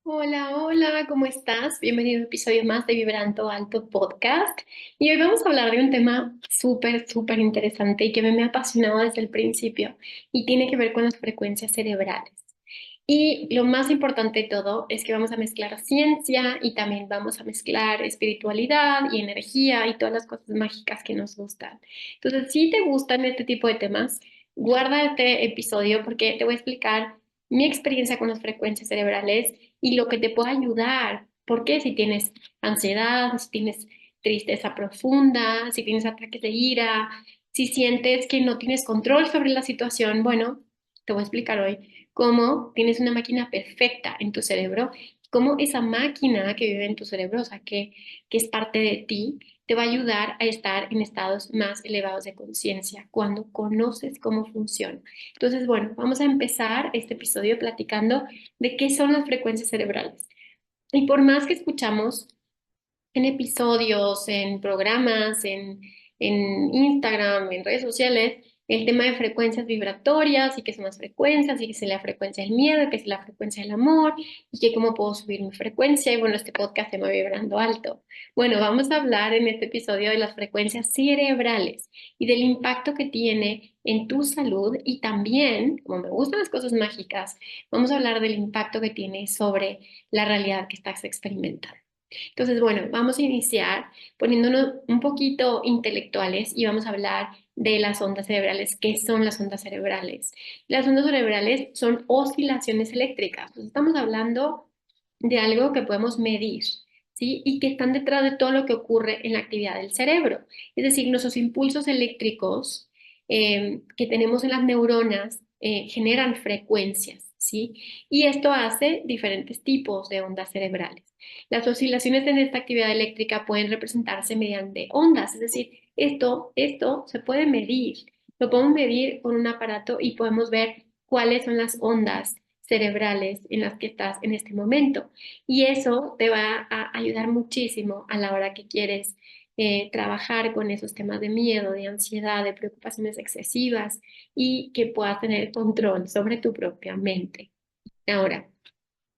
Hola, hola, ¿cómo estás? Bienvenido a un episodio más de Vibrando Alto Podcast. Y hoy vamos a hablar de un tema súper interesante y que me ha apasionado desde el principio y tiene que ver con las frecuencias cerebrales. Y lo más importante de todo es que vamos a mezclar ciencia y también vamos a mezclar espiritualidad y energía y todas las cosas mágicas que nos gustan. Entonces, si te gustan este tipo de temas, guarda este episodio porque te voy a explicar mi experiencia con las frecuencias cerebrales y lo que te puede ayudar. Porque si tienes ansiedad, si tienes tristeza profunda, si tienes ataques de ira, si sientes que no tienes control sobre la situación, bueno, te voy a explicar hoy cómo tienes una máquina perfecta en tu cerebro, cómo esa máquina que vive en tu cerebro, o sea, que es parte de ti, te va a ayudar a estar en estados más elevados de conciencia cuando conoces cómo funciona. Entonces, bueno, vamos a empezar este episodio platicando de qué son las frecuencias cerebrales. Y por más que escuchamos en episodios, en programas, en Instagram, en redes sociales, el tema de frecuencias vibratorias y qué son las frecuencias y qué es la frecuencia del miedo, qué es la frecuencia del amor y que cómo puedo subir mi frecuencia. Y bueno, este podcast se llama Vibrando Alto. Bueno, vamos a hablar en este episodio de las frecuencias cerebrales y del impacto que tiene en tu salud y también, como me gustan las cosas mágicas, vamos a hablar del impacto que tiene sobre la realidad que estás experimentando. Entonces, bueno, vamos a iniciar poniéndonos un poquito intelectuales y vamos a hablar de las ondas cerebrales. ¿Qué son las ondas cerebrales? Las ondas cerebrales son oscilaciones eléctricas. Entonces, estamos hablando de algo que podemos medir, ¿sí? Y que están detrás de todo lo que ocurre en la actividad del cerebro. Es decir, nuestros impulsos eléctricos que tenemos en las neuronas generan frecuencias, ¿sí? Y esto hace diferentes tipos de ondas cerebrales. Las oscilaciones en esta actividad eléctrica pueden representarse mediante ondas, es decir, esto se puede medir, lo podemos medir con un aparato y podemos ver cuáles son las ondas cerebrales en las que estás en este momento. Y eso te va a ayudar muchísimo a la hora que quieres trabajar con esos temas de miedo, de ansiedad, de preocupaciones excesivas y que puedas tener control sobre tu propia mente. Ahora,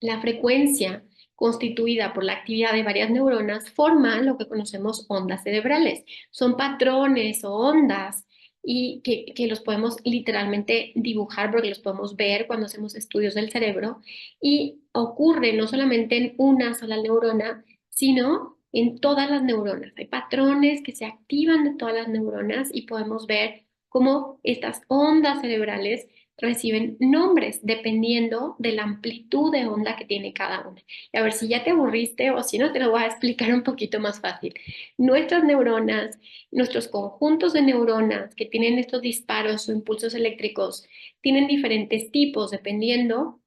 la frecuencia constituida por la actividad de varias neuronas forma lo que conocemos ondas cerebrales. Son patrones o ondas y que los podemos literalmente dibujar porque los podemos ver cuando hacemos estudios del cerebro y ocurre no solamente en una sola neurona, sino en todas las neuronas. Hay patrones que se activan de todas las neuronas y podemos ver cómo estas ondas cerebrales reciben nombres dependiendo de la amplitud de onda que tiene cada una. Y a ver si ya te aburriste o si no, te lo voy a explicar un poquito más fácil. Nuestras neuronas, nuestros conjuntos de neuronas que tienen estos disparos o impulsos eléctricos, tienen diferentes tipos dependiendo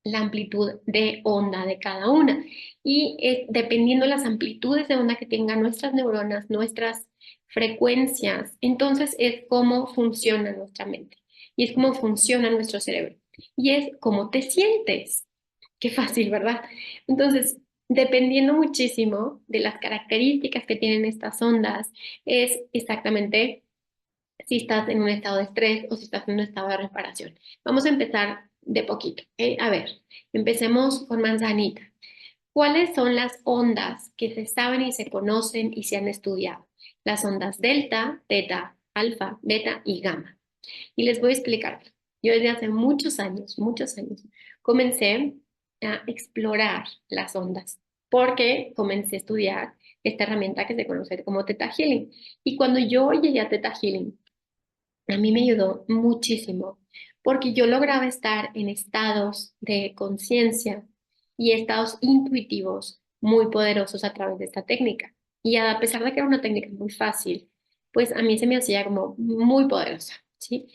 la amplitud de onda de cada una. Y dependiendo las amplitudes de onda que tengan nuestras neuronas, nuestras frecuencias, entonces es cómo funciona nuestra mente y es cómo funciona nuestro cerebro y es cómo te sientes. Qué fácil, ¿verdad? Entonces, dependiendo muchísimo de las características que tienen estas ondas, es exactamente si estás en un estado de estrés o si estás en un estado de reparación. Vamos a empezar de poquito, ¿ok? A ver, empecemos con manzanita. ¿Cuáles son las ondas que se saben y se conocen y se han estudiado? Las ondas delta, teta, alfa, beta y gamma. Y les voy a explicar. Yo desde hace muchos años, comencé a explorar las ondas porque comencé a estudiar esta herramienta que se conoce como Theta Healing. Y cuando yo llegué a Theta Healing, a mí me ayudó muchísimo porque yo lograba estar en estados de conciencia y estados intuitivos muy poderosos a través de esta técnica. Y a pesar de que era una técnica muy fácil, pues a mí se me hacía como muy poderosa, ¿sí?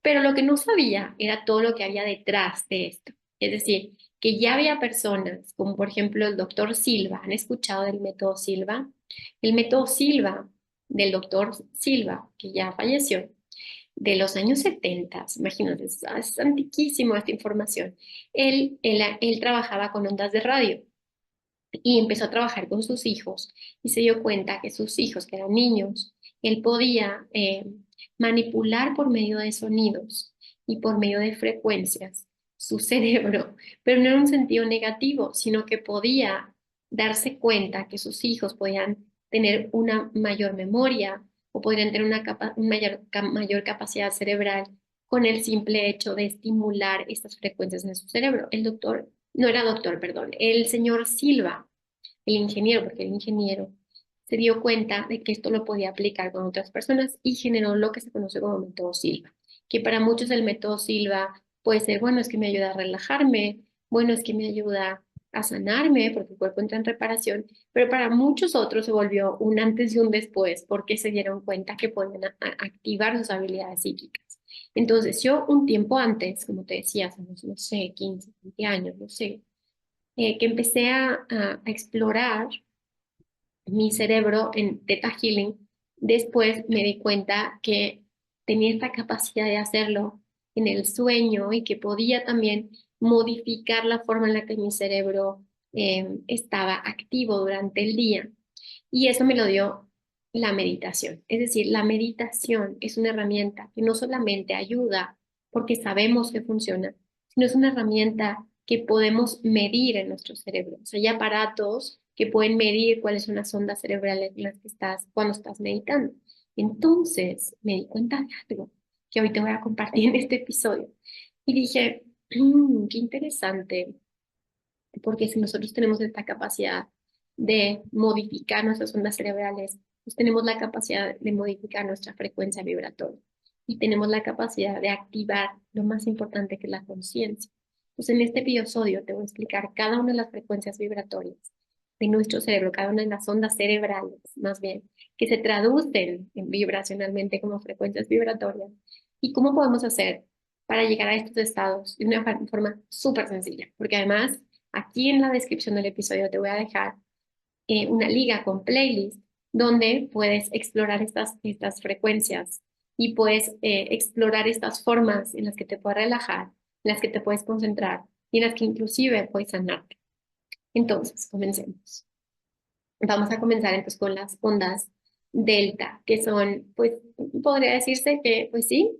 Pero lo que no sabía era todo lo que había detrás de esto. Es decir, que ya había personas, como por ejemplo el doctor Silva, ¿han escuchado del método Silva? El método Silva del doctor Silva, que ya falleció, de los años 70, imagínate, es antiquísimo esta información. Él trabajaba con ondas de radio y empezó a trabajar con sus hijos y se dio cuenta que sus hijos, que eran niños, él podía manipular por medio de sonidos y por medio de frecuencias su cerebro, pero no en un sentido negativo, sino que podía darse cuenta que sus hijos podían tener una mayor memoria o podrían tener mayor capacidad cerebral con el simple hecho de estimular estas frecuencias en su cerebro. El doctor, no era doctor, perdón, el señor Silva, el ingeniero, porque el ingeniero se dio cuenta de que esto lo podía aplicar con otras personas y generó lo que se conoce como método Silva, que para muchos el método Silva puede ser, bueno, es que me ayuda a relajarme, bueno, es que me ayuda a sanarme porque el cuerpo entra en reparación, pero para muchos otros se volvió un antes y un después porque se dieron cuenta que podían activar sus habilidades psíquicas. Entonces, yo un tiempo antes, como te decía, hace unos, no sé, 15, 20 años, no sé, que empecé a explorar mi cerebro en Theta Healing, después me di cuenta que tenía esta capacidad de hacerlo en el sueño y que podía también modificar la forma en la que mi cerebro estaba activo durante el día. Y eso me lo dio la meditación. Es decir, la meditación es una herramienta que no solamente ayuda porque sabemos que funciona, sino es una herramienta que podemos medir en nuestro cerebro. O sea, hay aparatos que pueden medir cuáles son las ondas cerebrales en las que estás cuando estás meditando. Entonces, me di cuenta de algo que hoy te voy a compartir en este episodio. Y dije, qué interesante, porque si nosotros tenemos esta capacidad de modificar nuestras ondas cerebrales, pues tenemos la capacidad de modificar nuestra frecuencia vibratoria y tenemos la capacidad de activar lo más importante que es la conciencia. Pues en este episodio te voy a explicar cada una de las frecuencias vibratorias de nuestro cerebro, cada una de las ondas cerebrales, más bien, que se traducen vibracionalmente como frecuencias vibratorias y cómo podemos hacer para llegar a estos estados de una forma súper sencilla, porque además aquí en la descripción del episodio te voy a dejar una liga con playlist donde puedes explorar estas frecuencias y puedes explorar estas formas en las que te puedes relajar, en las que te puedes concentrar y en las que inclusive puedes sanarte. Entonces, comencemos. Vamos a comenzar entonces con las ondas delta, que son, pues, podría decirse que, pues sí,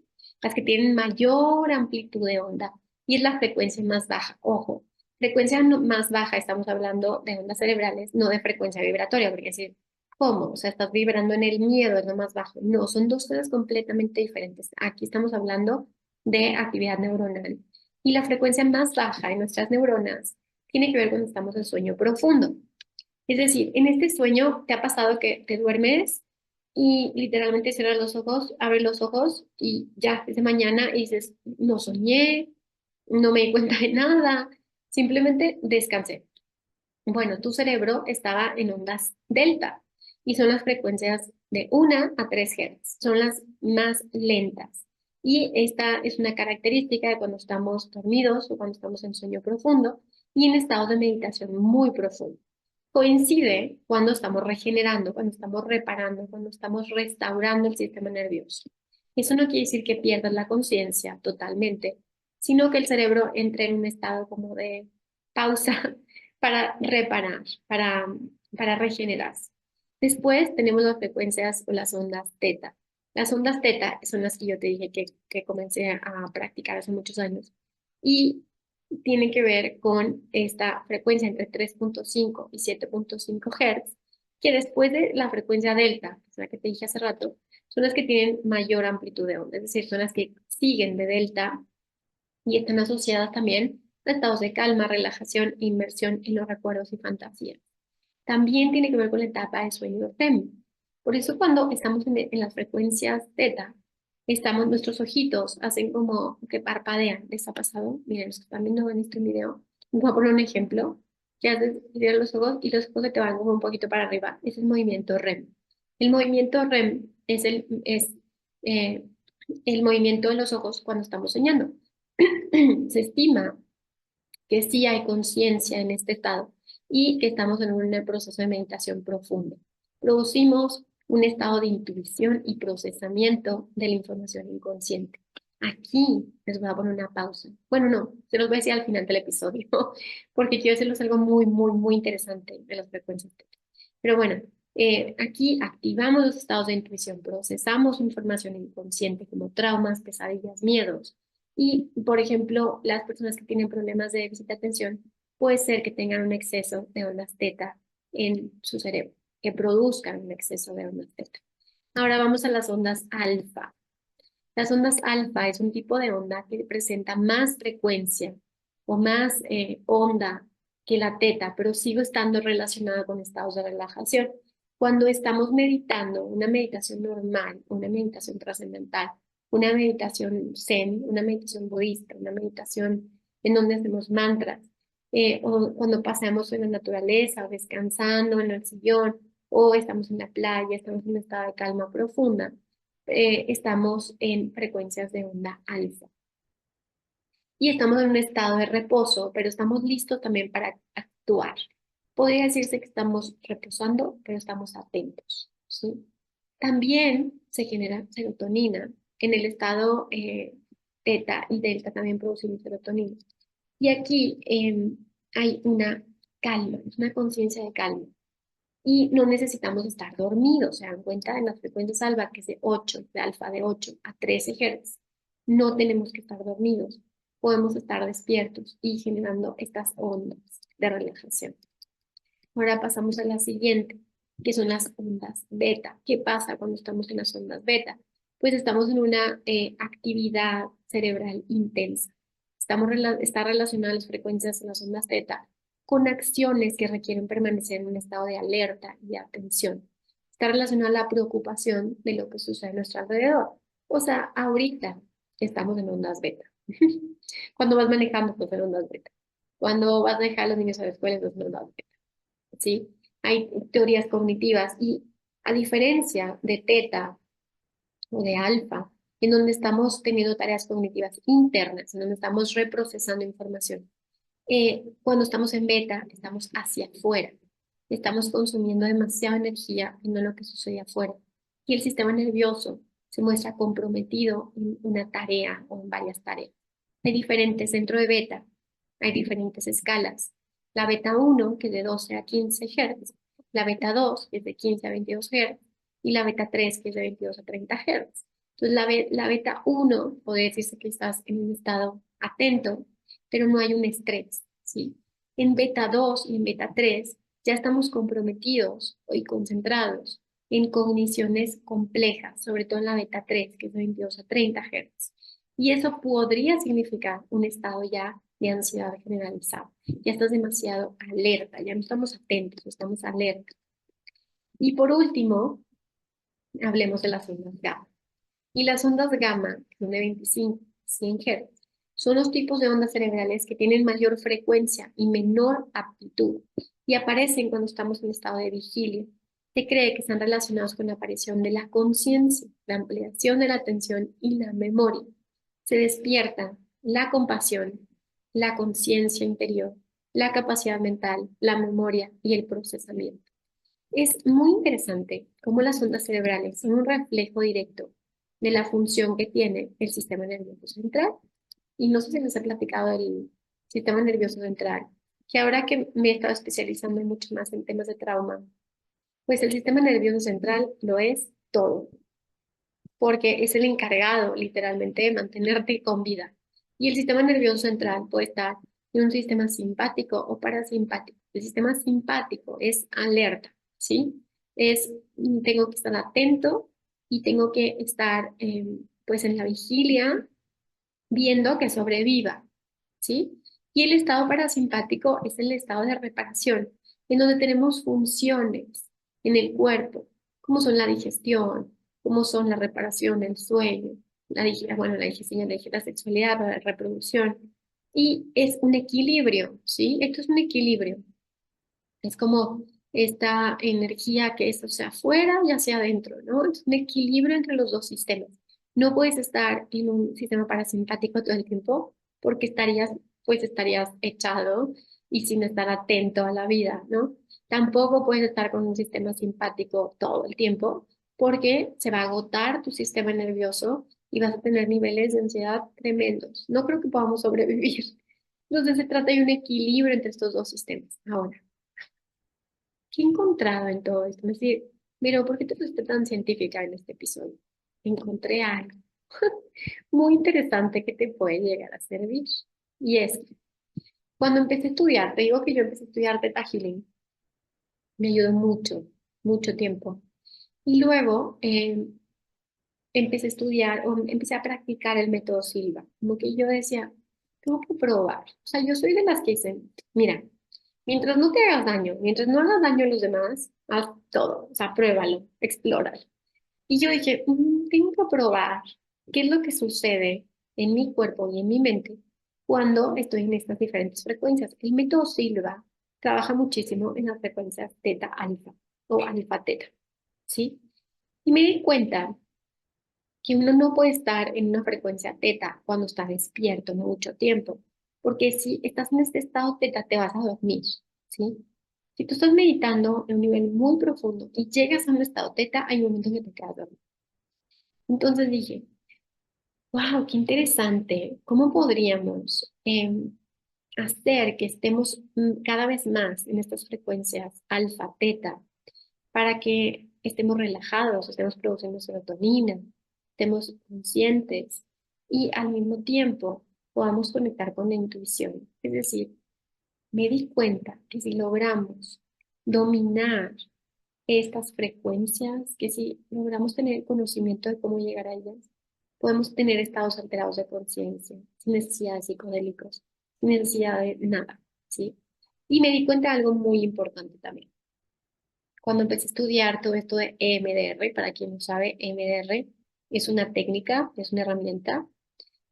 las que tienen mayor amplitud de onda y es la frecuencia más baja. Ojo, frecuencia más baja, estamos hablando de ondas cerebrales, no de frecuencia vibratoria, porque decir, ¿cómo? O sea, estás vibrando en el miedo, es lo más bajo. No, son dos cosas completamente diferentes. Aquí estamos hablando de actividad neuronal. Y la frecuencia más baja de nuestras neuronas tiene que ver cuando estamos en sueño profundo. Es decir, en este sueño te ha pasado que te duermes y literalmente cierras los ojos, abres los ojos y ya es de mañana y dices, no soñé, no me di cuenta de nada, simplemente descansé. Bueno, tu cerebro estaba en ondas delta y son las frecuencias de 1 a 3 Hz, son las más lentas. Y esta es una característica de cuando estamos dormidos o cuando estamos en sueño profundo y en estados de meditación muy profundo. Coincide cuando estamos regenerando, cuando estamos reparando, cuando estamos restaurando el sistema nervioso. Eso no quiere decir que pierdas la conciencia totalmente, sino que el cerebro entre en un estado como de pausa para reparar, para regenerarse. Después tenemos las frecuencias o las ondas teta. Las ondas teta son las que yo te dije que comencé a practicar hace muchos años y tienen que ver con esta frecuencia entre 3.5 y 7.5 Hz, que después de la frecuencia delta, que es la que te dije hace rato, son las que tienen mayor amplitud de onda, es decir, son las que siguen de delta y están asociadas también a estados de calma, relajación e inmersión en los recuerdos y fantasías. También tiene que ver con la etapa de sueño REM. Por eso cuando estamos en las frecuencias teta, nuestros ojitos hacen como que parpadean. ¿Les ha pasado? Miren, los que están viendo en este video, voy a poner un ejemplo. Que haces, cierras los ojos y los ojos se te van como un poquito para arriba. Es el movimiento REM. El movimiento REM es el movimiento de los ojos cuando estamos soñando. Se estima que sí hay conciencia en este estado y que estamos en un proceso de meditación profundo. Producimos un estado de intuición y procesamiento de la información inconsciente. Aquí les voy a poner una pausa. Bueno, no, se los voy a decir al final del episodio, porque quiero decirles algo muy, muy, muy interesante de las frecuencias teta. Pero bueno, aquí activamos los estados de intuición, procesamos información inconsciente como traumas, pesadillas, miedos Y, por ejemplo, las personas que tienen problemas de déficit de atención, puede ser que tengan un exceso de ondas teta en su cerebro, que produzcan un exceso de ondas teta. Ahora vamos a las ondas alfa. Las ondas alfa es un tipo de onda que presenta más frecuencia o más onda que la teta, pero sigue estando relacionada con estados de relajación. Cuando estamos meditando, una meditación normal, una meditación trascendental, una meditación zen, una meditación budista, una meditación en donde hacemos mantras, o cuando paseamos en la naturaleza, o descansando en el sillón, o estamos en la playa, estamos en un estado de calma profunda, estamos en frecuencias de onda alfa. Y estamos en un estado de reposo, pero estamos listos también para actuar. Podría decirse que estamos reposando, pero estamos atentos, ¿sí? También se genera serotonina. En el estado teta y delta también producimos serotonina. Y aquí hay una calma, es una conciencia de calma. Y no necesitamos estar dormidos. Se dan cuenta en las frecuencias alfa, que es de 8, de alfa de 8 a 13 Hz. No tenemos que estar dormidos. Podemos estar despiertos y generando estas ondas de relajación. Ahora pasamos a la siguiente, que son las ondas beta. ¿Qué pasa cuando estamos en las ondas beta? Pues estamos en una actividad cerebral intensa. Está relacionada las frecuencias de las ondas beta con acciones que requieren permanecer en un estado de alerta y de atención. Está relacionada a la preocupación de lo que sucede a nuestro alrededor. O sea, ahorita estamos en ondas beta. Cuando vas manejando, pues en ondas beta. Cuando vas a dejar a los niños a la escuela, pues en ondas beta. ¿Sí? Hay teorías cognitivas y a diferencia de teta o de alfa, en donde estamos teniendo tareas cognitivas internas, en donde estamos reprocesando información, cuando estamos en beta, estamos hacia afuera, estamos consumiendo demasiada energía en lo que sucede afuera. Y el sistema nervioso se muestra comprometido en una tarea o en varias tareas. Hay diferentes, dentro de beta, hay diferentes escalas. La beta 1, que es de 12 a 15 Hz, la beta 2, que es de 15 a 22 Hz, y la beta 3, que es de 22 a 30 Hz. Entonces, la beta 1 puede decirse que estás en un estado atento, pero no hay un estrés, ¿sí? En beta 2 y en beta 3 ya estamos comprometidos y concentrados en cogniciones complejas, sobre todo en la beta 3, que es de 22 a 30 Hz. Y eso podría significar un estado ya de ansiedad generalizada. Ya estás demasiado alerta, ya no estamos atentos, estamos alerta. Y por último, hablemos de las ondas gamma. Y las ondas gamma, que son de 25 a 100 Hz, son los tipos de ondas cerebrales que tienen mayor frecuencia y menor amplitud y aparecen cuando estamos en estado de vigilia. Se cree que están relacionados con la aparición de la conciencia, la ampliación de la atención y la memoria. Se despierta la compasión, la conciencia interior, la capacidad mental, la memoria y el procesamiento. Es muy interesante cómo las ondas cerebrales son un reflejo directo de la función que tiene el sistema nervioso central. Y no sé si les he platicado del sistema nervioso central, que ahora que me he estado especializando mucho más en temas de trauma, pues el sistema nervioso central lo es todo, porque es el encargado literalmente de mantenerte con vida. Y el sistema nervioso central puede estar en un sistema simpático o parasimpático. El sistema simpático es alerta, ¿sí? Es, tengo que estar atento y tengo que estar pues en la vigilia viendo que sobreviva, ¿sí? Y el estado parasimpático es el estado de reparación, en donde tenemos funciones en el cuerpo, como son la digestión, como son la reparación, el sueño, bueno, la digestión, la sexualidad, la reproducción. Y es un equilibrio, ¿sí? Esto es un equilibrio. Es como esta energía que es hacia afuera y hacia adentro, ¿no? Es un equilibrio entre los dos sistemas. No puedes estar en un sistema parasimpático todo el tiempo porque estarías echado y sin estar atento a la vida, ¿no? Tampoco puedes estar con un sistema simpático todo el tiempo porque se va a agotar tu sistema nervioso y vas a tener niveles de ansiedad tremendos. No creo que podamos sobrevivir. Entonces se trata de un equilibrio entre estos dos sistemas. Ahora, ¿qué he encontrado en todo esto? Es decir, mira, ¿por qué te fuiste tan científica en este episodio? Encontré algo. muy interesante que te puede llegar a servir. Y es, cuando empecé a estudiar, te digo que yo empecé a estudiar Theta Healing, me ayudó mucho, mucho tiempo. Y luego empecé a estudiar o empecé a practicar el método Silva, como que yo decía, tengo que probar. O sea, yo soy de las que dicen, mira, mientras no te hagas daño, mientras no hagas daño a los demás, haz todo, o sea, pruébalo, explóralo. Y yo dije, tengo que probar qué es lo que sucede en mi cuerpo y en mi mente cuando estoy en estas diferentes frecuencias. El método Silva trabaja muchísimo en las frecuencias teta alfa o alfa teta, ¿sí? Y me di cuenta que uno no puede estar en una frecuencia teta cuando está despierto mucho tiempo, porque si estás en este estado teta te vas a dormir, ¿sí? Si tú estás meditando en un nivel muy profundo y llegas a un estado teta, hay un momento en que te quedas dormido. Entonces dije, wow, qué interesante. ¿Cómo podríamos hacer que estemos cada vez más en estas frecuencias alfa, teta, para que estemos relajados, estemos produciendo serotonina, estemos conscientes y al mismo tiempo podamos conectar con la intuición? Es decir, me di cuenta que si logramos dominar estas frecuencias, que si logramos tener conocimiento de cómo llegar a ellas, podemos tener estados alterados de conciencia, sin necesidad de psicodélicos, sin necesidad de nada, ¿sí? Y me di cuenta de algo muy importante también. Cuando empecé a estudiar todo esto de EMDR, para quien no sabe, EMDR es una técnica, es una herramienta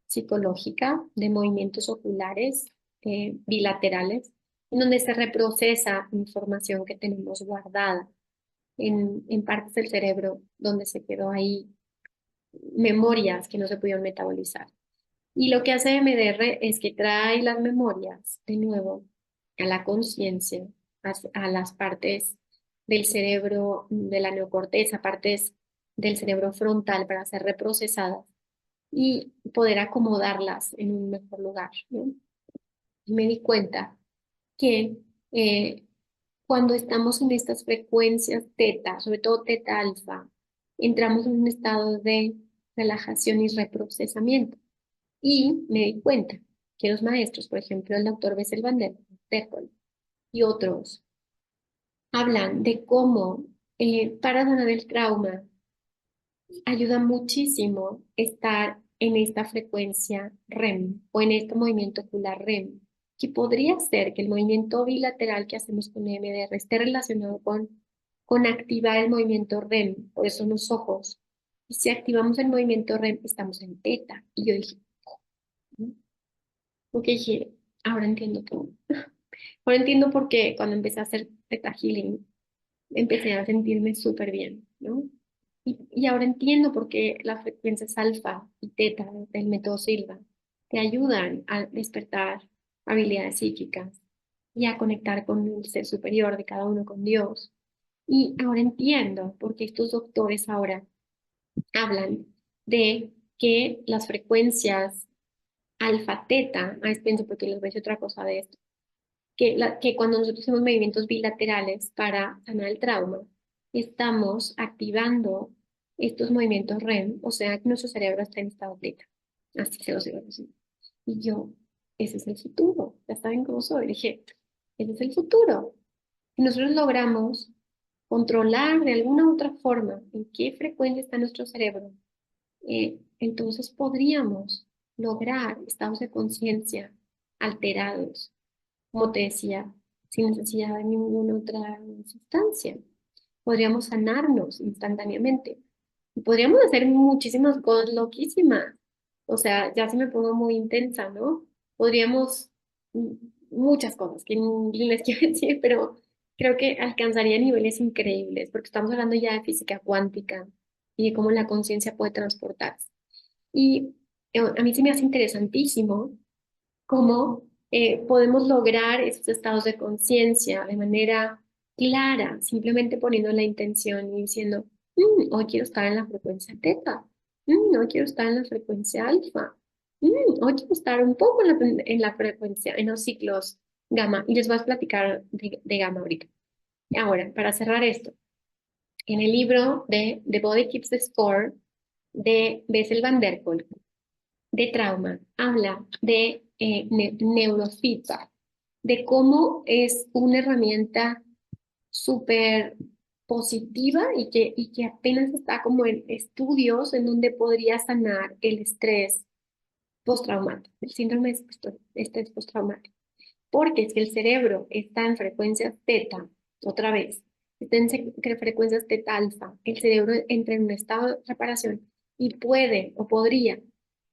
psicológica de movimientos oculares bilaterales, en donde se reprocesa información que tenemos guardada en partes del cerebro donde se quedó ahí memorias que no se pudieron metabolizar. Y lo que hace MDR es que trae las memorias de nuevo a la conciencia, a las partes del cerebro, de la neocorteza, partes del cerebro frontal para ser reprocesadas y poder acomodarlas en un mejor lugar, ¿no? Y me di cuenta que cuando estamos en estas frecuencias teta, sobre todo teta alfa, entramos en un estado de relajación y reprocesamiento. Y me di cuenta que los maestros, por ejemplo, el doctor Bessel van der Kolk y otros, hablan de cómo para sanar el trauma ayuda muchísimo estar en esta frecuencia REM o en este movimiento ocular REM, que podría ser que el movimiento bilateral que hacemos con EMDR esté relacionado con activar el movimiento REM, por eso los ojos. Y si activamos el movimiento REM, estamos en teta. Y yo dije, "Mm". Porque dije, ahora entiendo todo. Ahora entiendo por qué cuando empecé a hacer Theta Healing, empecé a sentirme súper bien, ¿no? Y ahora entiendo por qué las frecuencias alfa y teta del método Silva te ayudan a despertar habilidades psíquicas y a conectar con el ser superior de cada uno, con Dios. Y ahora entiendo por qué estos doctores ahora hablan de que las frecuencias alfa, teta, pienso porque les voy a decir otra cosa de esto, que cuando nosotros hacemos movimientos bilaterales para sanar el trauma, estamos activando estos movimientos REM, o sea que nuestro cerebro está en estado teta. Así se los digo así. Y yo, ese es el futuro. Ya saben cómo soy. Dije, ese es el futuro. Si nosotros logramos controlar de alguna u otra forma en qué frecuencia está nuestro cerebro, entonces podríamos lograr estados de conciencia alterados, como te decía, sin necesidad de ninguna otra sustancia. Podríamos sanarnos instantáneamente. Y podríamos hacer muchísimas cosas loquísimas. O sea, ya si me pongo muy intensa, ¿no? Podríamos mm, muchas cosas que ni les quiero decir, pero creo que alcanzaría niveles increíbles, porque estamos hablando ya de física cuántica y de cómo la conciencia puede transportarse. Y a mí se me hace interesantísimo cómo podemos lograr esos estados de conciencia de manera clara, simplemente poniendo la intención y diciendo, hoy quiero estar en la frecuencia teta, hoy quiero estar en la frecuencia alfa, hoy quiero estar un poco en la frecuencia, en los ciclos gamma, y les voy a platicar de gamma ahorita. Ahora, para cerrar esto, en el libro de The Body Keeps the Score, de Bessel van der Kolk, de trauma, habla de neurofeedback, de cómo es una herramienta súper positiva y que apenas está como en estudios en donde podría sanar el estrés postraumático, el síndrome de estrés postraumático. Porque es que el cerebro está en frecuencias teta, otra vez, está en frecuencias teta alfa, el cerebro entra en un estado de reparación y puede o podría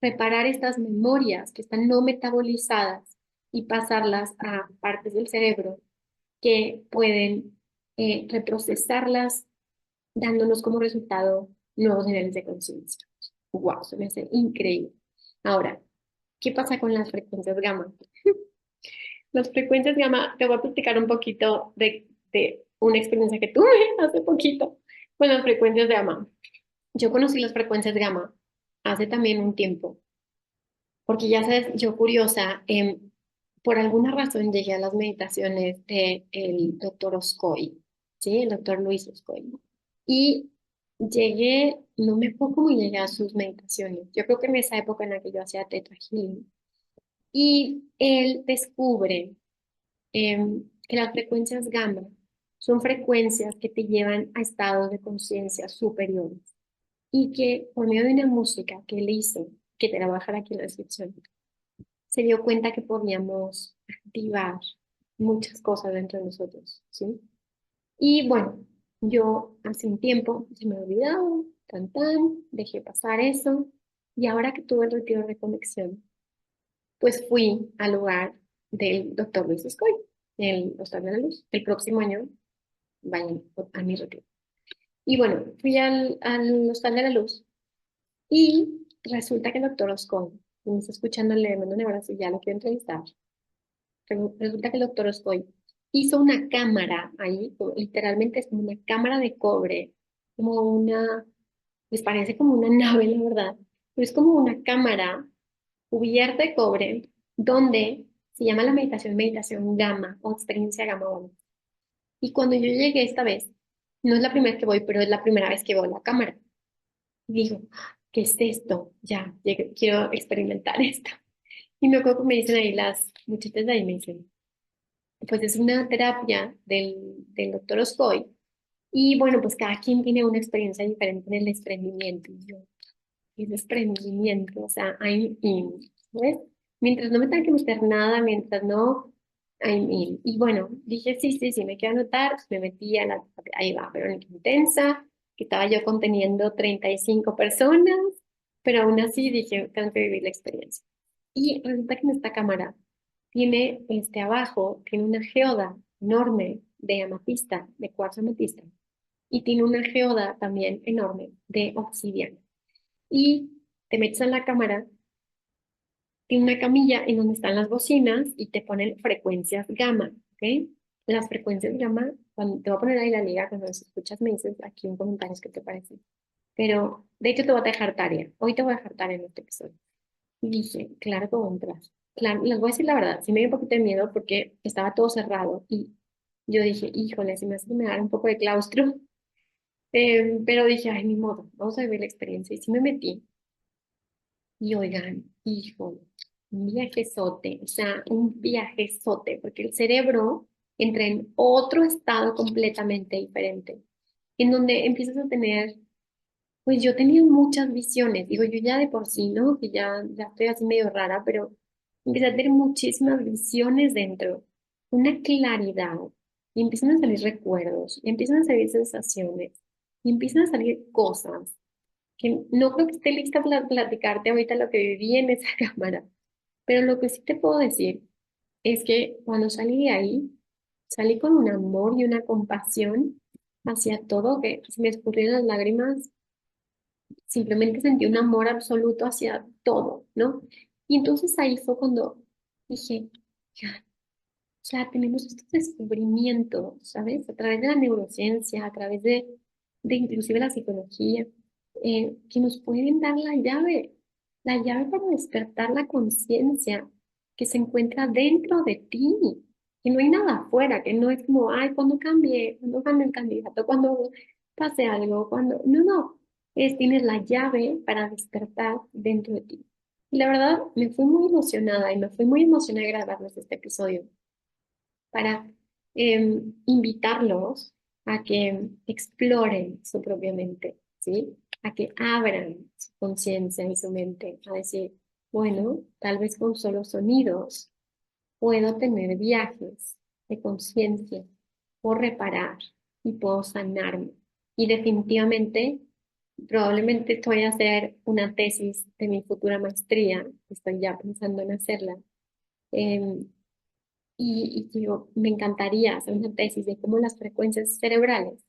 reparar estas memorias que están no metabolizadas y pasarlas a partes del cerebro que pueden reprocesarlas, dándonos como resultado nuevos niveles de conciencia. Wow, se me hace increíble. Ahora, ¿qué pasa con las frecuencias gamma? Las frecuencias gamma, te voy a platicar un poquito de una experiencia que tuve hace poquito con las frecuencias de gamma. Yo conocí las frecuencias gamma hace también un tiempo, porque ya sabes, yo curiosa, por alguna razón llegué a las meditaciones del doctor Oscoy, ¿sí? El doctor Luis Oscoy. Y llegué, no me acuerdo cómo llegué a sus meditaciones. Yo creo que en esa época en la que yo hacía Theta Healing. Y él descubre que las frecuencias gamma son frecuencias que te llevan a estados de conciencia superiores y que por medio de una música que él hizo, que te la voy a dejar aquí en la descripción, se dio cuenta que podíamos activar muchas cosas dentro de nosotros, ¿sí? Y bueno, yo hace un tiempo se me ha olvidado, dejé pasar eso, y ahora que tuve el retiro de conexión, pues fui al lugar del doctor Luis Escoy, el Hostal de la Luz. El próximo año vayan a mi retiro. Y bueno, fui al Hostal de la Luz y resulta que el doctor Oscoy, que me está escuchando, le mando un abrazo y ya lo quiero entrevistar. Resulta que el doctor Oscoy hizo una cámara ahí, literalmente es como una cámara de cobre, como una, pues parece como una nave, la verdad, pero es como una cámara cubierta de cobre, donde se llama la meditación gamma o experiencia gamma 1. Y cuando yo llegué esta vez, no es la primera vez que voy, pero es la primera vez que veo la cámara. Y digo, ¿qué es esto? Ya, quiero experimentar esto. Y me acuerdo que me dicen ahí las muchachas de ahí, me dicen, pues es una terapia del doctor Oscoy. Y bueno, pues cada quien tiene una experiencia diferente en el desprendimiento. Y yo, ¿qué es desprendimiento? O sea, ¿ves? Mientras no me tenga que meter nada, mientras no, y bueno, dije, sí, sí, sí, me quiero anotar, me metí ahí va, pero intensa, que estaba yo conteniendo 35 personas, pero aún así dije, tengo que vivir la experiencia. Y resulta que en esta cámara tiene, abajo, tiene una geoda enorme de amatista, de cuarzo amatista, y tiene una geoda también enorme de obsidiana. Y te metes en la cámara, tiene una camilla en donde están las bocinas y te ponen frecuencias gamma, ¿ok? Las frecuencias gamma, cuando, te voy a poner ahí la liga, cuando las escuchas me dices aquí en comentarios qué te parece. Pero de hecho te voy a dejar tarea, hoy te voy a dejar tarea en este episodio. Y dije, claro que voy a entrar. Claro, les voy a decir la verdad, sí me dio un poquito de miedo porque estaba todo cerrado y yo dije, híjole, si me hace que me da un poco de claustro. Pero dije, ay, ni modo, vamos a vivir la experiencia. Y sí me metí. Y oigan, hijo, un viajezote, o sea, un viajezote, porque el cerebro entra en otro estado completamente diferente, en donde empiezas a tener, pues yo tenía muchas visiones, digo yo ya de por sí, ¿no? Que ya estoy así medio rara, pero empecé a tener muchísimas visiones dentro, una claridad, y empiezan a salir recuerdos, y empiezan a salir sensaciones, y empiezan a salir cosas que no creo que esté lista para platicarte ahorita lo que viví en esa cámara, pero lo que sí te puedo decir es que cuando salí de ahí, salí con un amor y una compasión hacia todo, que se me escurrieron las lágrimas, simplemente sentí un amor absoluto hacia todo, ¿no? Y entonces ahí fue cuando dije, ya, ya tenemos estos descubrimientos, ¿sabes? A través de la neurociencia, a través de inclusive la psicología, que nos pueden dar la llave para despertar la conciencia que se encuentra dentro de ti, que no hay nada afuera, que no es como, ay, cuando cambie el candidato, cuando pase algo, cuando, no, no. tienes la llave para despertar dentro de ti. Y la verdad, me fui muy emocionada y me fui muy emocionada de grabarles este episodio para invitarlos a que exploren su propia mente, ¿sí? A que abran su conciencia y su mente, a decir, bueno, tal vez con solo sonidos puedo tener viajes de conciencia, puedo reparar y puedo sanarme. Y definitivamente, probablemente voy a hacer una tesis de mi futura maestría, estoy ya pensando en hacerla. em, y digo, me encantaría hacer una tesis de cómo las frecuencias cerebrales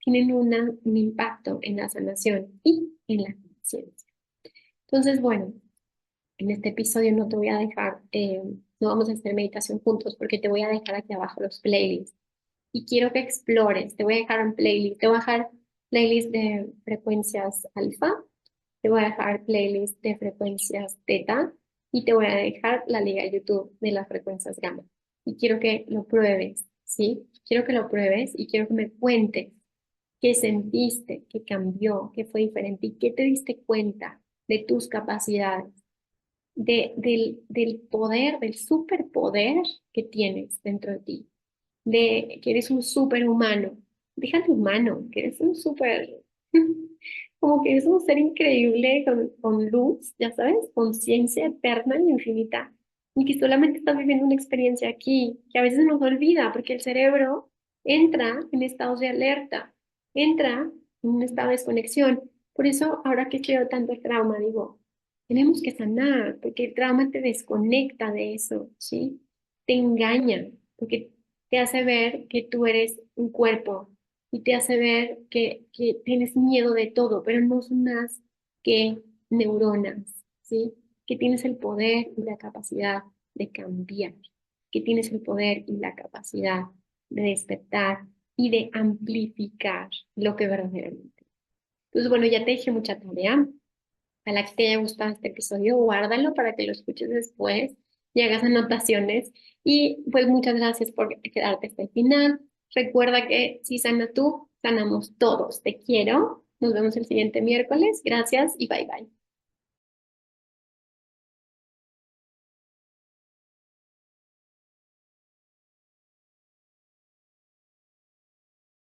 tienen un impacto en la sanación y en la conciencia. Entonces, bueno, en este episodio no te voy a dejar, no vamos a hacer meditación juntos porque te voy a dejar aquí abajo los playlists y quiero que explores. Te voy a dejar un playlist, te voy a dejar playlist de frecuencias alfa, te voy a dejar playlist de frecuencias teta y te voy a dejar la liga de YouTube de las frecuencias gamma. Y quiero que lo pruebes, ¿sí? Quiero que lo pruebes y quiero que me cuentes qué sentiste, qué cambió, qué fue diferente y qué te diste cuenta de tus capacidades, del poder, del superpoder que tienes dentro de ti, de que eres un superhumano. Déjate humano, que eres un super, como que eres un ser increíble con luz, ya sabes, conciencia eterna y infinita, y que solamente estás viviendo una experiencia aquí, que a veces nos olvida, porque el cerebro entra en estados de alerta, entra en un estado de desconexión. Por eso, ahora que quiero tanto el trauma, digo, tenemos que sanar, porque el trauma te desconecta de eso, ¿sí? Te engaña, porque te hace ver que tú eres un cuerpo y te hace ver que tienes miedo de todo, pero no son más que neuronas, ¿sí? Que tienes el poder y la capacidad de cambiar, que tienes el poder y la capacidad de despertar y de amplificar lo que verdaderamente. Entonces, bueno, ya te dije mucha tarea. Ojalá que te haya gustado este episodio, guárdalo para que lo escuches después y hagas anotaciones. Y pues muchas gracias por quedarte hasta el final. Recuerda que si sana tú, sanamos todos. Te quiero. Nos vemos el siguiente miércoles. Gracias y bye bye.